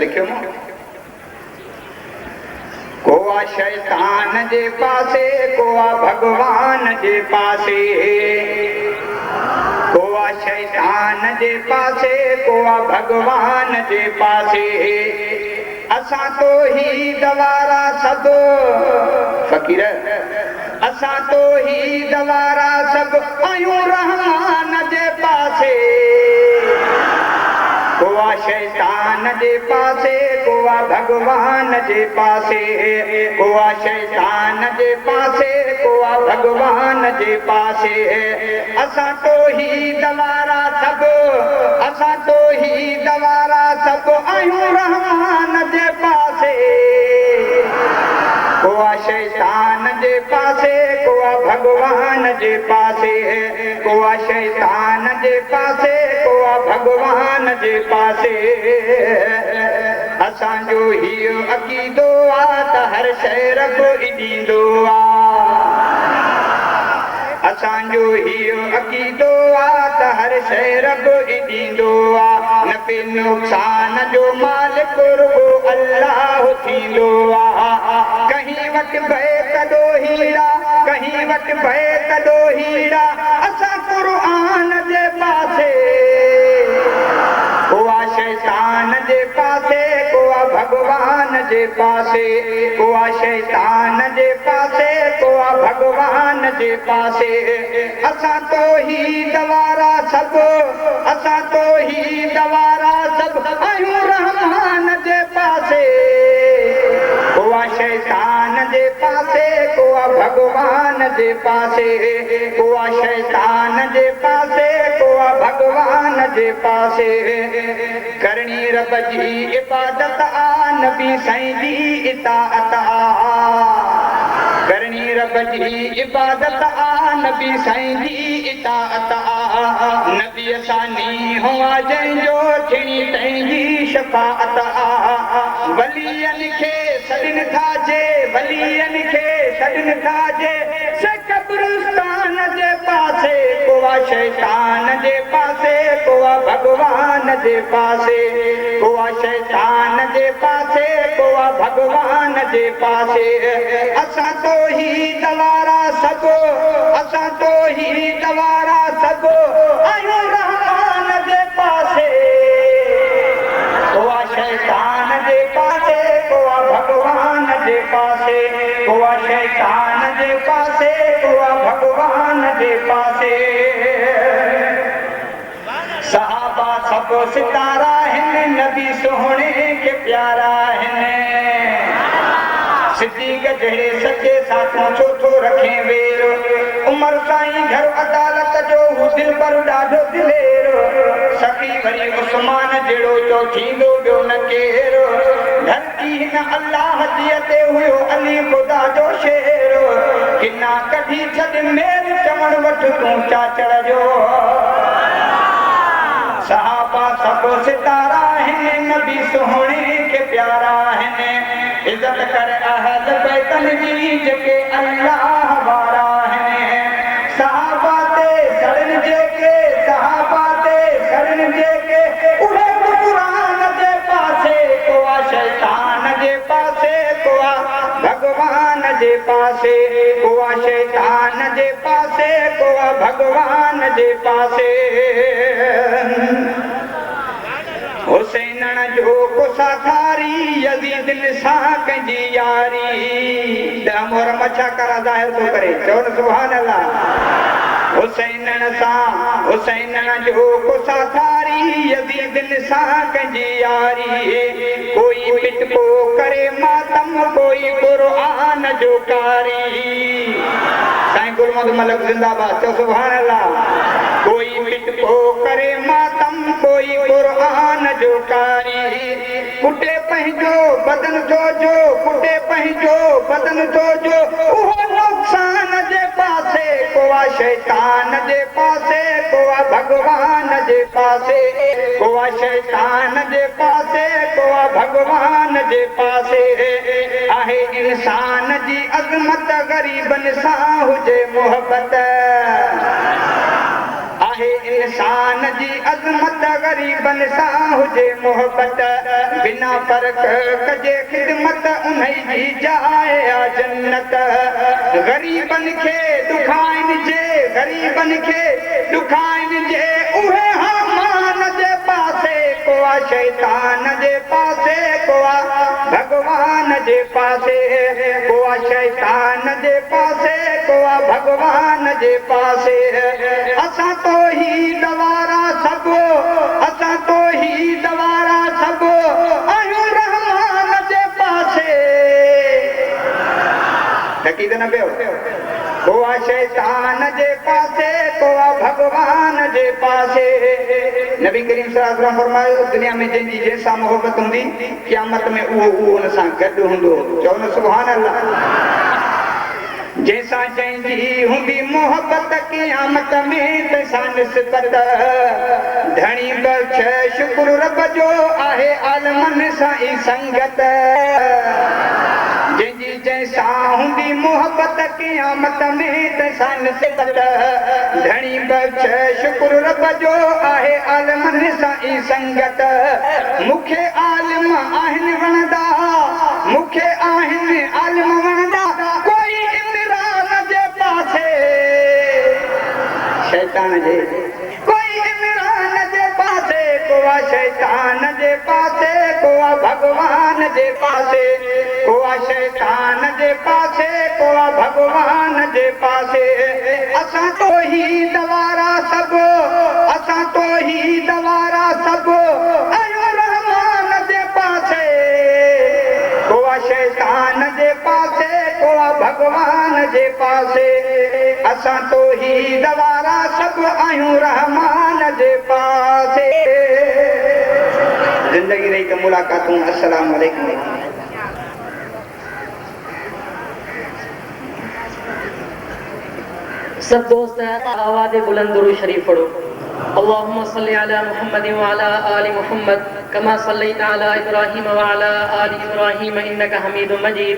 लिखियो मां कोआ शैतान जे पासे कोआ भगवान जे पासे कोआ शैतान जे पासे कोआ भगवान जे पासे असां तो ही दवारा सब फकीर असां तो ही दवारा सब आयूं रहमान जे पासे कोआ शैतान जे पासे कोआ भगवान जे पासे कोआ शैतान जे पासे कोआ भगवान जे पासे असां तो ही दवारा सब असां तो ही दवारा सब आयूं रहमान जे पासे कोआ शैतान जे पासे कोआ भगवान जे पासे कोआ शैतान जे पासे कोआ भगवान जे पासे असांजो हीउ अक़ीदो आहे त हर शइ रब ई ॾींदो आहे असांजो हीउ अक़ीदो आहे त हर शइ रब ई ॾींदो आहे नफ़े नुक़सान जो मालिक रुॻो अल्लाह थींदो आहे कहीं वटि भए तॾो हीरा कहीं वटि भए तॾो हीरा असां क़ुरान जे पासे कोआ शैतान जे पासे कोआ भगवान जे पासे कोआ शैतान जे पासे कोआ भगवान जे पासे असां तो ही दवारा सब असां तो ही दवारा सब आयूं रहमान जे पासे कोआ शैतान जे पासे कोआ भगवान जे पासे कोआ शैतान जे पासे कोआ भगवान जे पासे करणी रब जी इबादत आ नबी साईं जी इताअत आ करणी रब जी इबादत आ नबी साईं जी इताअत आ नबी सानी हुआ जंहिंजो थिणी तंहिंजी शफ़ाअत आ वलियन खे सॾनि था जे वलियन खे सॾनि था जे से कब्रिस्तान जे पासे कोआ शैतान जे पासे कोआ भगवान जे पासे कोआ शैतान जे पासे कोआ भगवान जे पासे असां तो ही दवारा सब असां तो ही दवारा सब आयूं रहमान जे पासे कोआ शैतान जे पासे कोआ भगवान जे पासे कोआ शैतान जे पासे कोआ भगवान जे पासे सहाबा सब सितारा हिन नबी सोहणे के प्यारा हिन सिद्दीक़ जहिड़े सचे साथों छो थो रखे वेर उमर साईं घर अदालत जो हू दिल पर ॾाढो दिलेर सखी वरी उस्मान जहिड़ो जो थींदो ॿियो न केर धरती हिन अल्लाह जी ते हुयो अली ख़ुदा जो शेर किना कढी छॾ मेर चवण वठ तूं चाचड़ जो सहाबा सब सितारा हिन नबी सोहणे के प्यारा हिन इज्जत कर अहल बैतन जी जेके अल्लाह वारा हैं सहाबा ते सड़न जेके सहाबा ते सड़न जेके उहे कुरान जे पासे कोआ शैतान जे पासे कोआ भगवान जे पासे कोआ शैतान जे पासे कोआ भगवान जे पासे हुसैनण जो कुसा थारी यज़ीद सां कंहिंजी यारी ॾह मोहर मछा करा ज़ाहिर थो करे चओ न सुभान अल्लाह हुसैनण जो कुसा थारी यज़ीद सां कंहिंजी यारी कोई पिटको करे मातम कोई क़ुरान जो कारी साईं गुरमत मलक जिंदाबाद चओ सुभान अल्लाह कोई पिटको करे मातम कोई क़ुरान जो कारी कुटे पंहिंजो बदन जो कुटे पंहिंजो बदन जो उहो नुक़सान जे पासे कोआ शैतान जे पासे कोआ भगवान जे पासे कोआ शैतान जे पासे कोआ भगवान जे पासे आहे इंसान जी अज़मत गरीबन सां हुजे मोहब्बत आहे शान जी अज़मत ग़रीबन सां हुजे मोहब्बत बिना फ़र्क़ कजे ख़िदमत उन्हई जी जाइ आ जन्नत ग़रीबन खे दुखाइनि जे उहे हामान जे पासे को आ शैतान जे पासे को आ भगवान जे पासे को आ शैतान जे पासे को आ भगवान जे पासे असां तो ही दवारा सब आहियूं रहमान जे पासे यकीन न पियो को आ शैतान जे पासे को आ भगवान जे पासे नबी करीम सल्लल्लाहु अलैहि वसल्लम फरमायो दुनिया में जंहिंजी जंहिंसां मोहब्बत हूंदी क़यामत में उहो हुन सां गॾु हूंदो चओ न सुभान अल्लाह जैसा जंहिंजी हूंदी मोहब्बत क़यामत में तंहिंसां निस्बत धणी बख़्श शुक्र रब जो आहे आलमन सां ई संगत जंहिंजी जंहिंसां हूंदी मोहब्बत क़यामत में तंहिंसां निस्बत धणी बख़्श शुक्र रब जो आहे आलमन सां ई संगत मूंखे आलिम आहिनि वणंदा कोई इमरान जे पासे शैतान जे कोई इमरान जे पासे को आ शैतान जे पासे को आ भगवान जे पासे को आ शैतान जे पासे को आ भगवान जे पासे असां तो ही दवारा सब आहियूं रहमान जे पासे को आ शैतान जे पासे को आ भगवान जे पासे असां तो ही दवारा सब आहियूं रहमान जे पासे जिंदगी रही तो मुलाकातूं अस्सलाम वालेकुम सब दोस्त आवाज़ बुलंद दुरूद शरीफ पढ़ो अल्लाहुम्मा सल्ली अला मुहम्मद व अला आलि मुहम्मद कमा सल्लैता अला इब्राहीम व अला आलि इब्राहीम इन्नका हमीदुम मजीद।